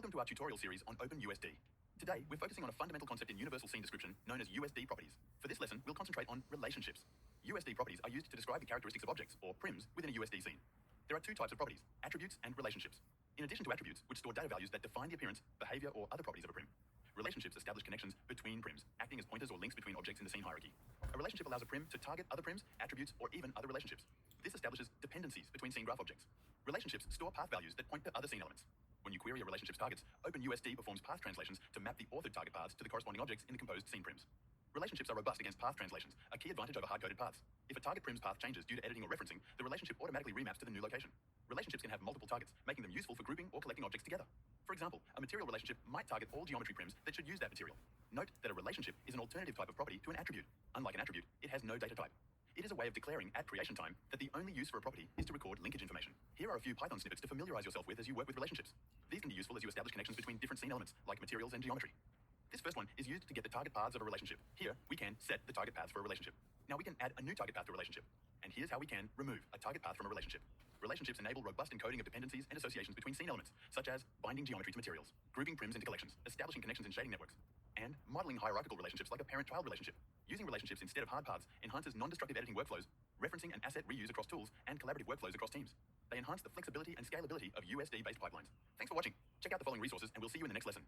Welcome to our tutorial series on OpenUSD. Today, we're focusing on a fundamental concept in universal scene description known as USD properties. For this lesson, we'll concentrate on relationships. USD properties are used to describe the characteristics of objects, or prims, within a USD scene. There are two types of properties, attributes and relationships. In addition to attributes, which store data values that define the appearance, behavior, or other properties of a prim, relationships establish connections between prims, acting as pointers or links between objects in the scene hierarchy. A relationship allows a prim to target other prims, attributes, or even other relationships. This establishes dependencies between scene graph objects. Relationships store path values that point to other scene elements. When you query a relationship's targets, OpenUSD performs path translations to map the authored target paths to the corresponding objects in the composed scene prims. Relationships are robust against path translations, a key advantage over hard-coded paths. If a target prim's path changes due to editing or referencing, the relationship automatically remaps to the new location. Relationships can have multiple targets, making them useful for grouping or collecting objects together. For example, a material relationship might target all geometry prims that should use that material. Note that a relationship is an alternative type of property to an attribute. Unlike an attribute, it has no data type. It is a way of declaring at creation time that the only use for a property is to record linkage information. Here are a few Python snippets to familiarize yourself with as you work with relationships. These can be useful as you establish connections between different scene elements, like materials and geometry. This first one is used to get the target paths of a relationship. Here, we can set the target paths for a relationship. Now we can add a new target path to a relationship. And here's how we can remove a target path from a relationship. Relationships enable robust encoding of dependencies and associations between scene elements, such as binding geometry to materials, grouping prims into collections, establishing connections in shading networks, and modeling hierarchical relationships like a parent-child relationship. Using relationships instead of hard paths enhances non-destructive editing workflows, referencing and asset reuse across tools, and collaborative workflows across teams. They enhance the flexibility and scalability of USD-based pipelines. Thanks for watching. Check out the following resources, and we'll see you in the next lesson.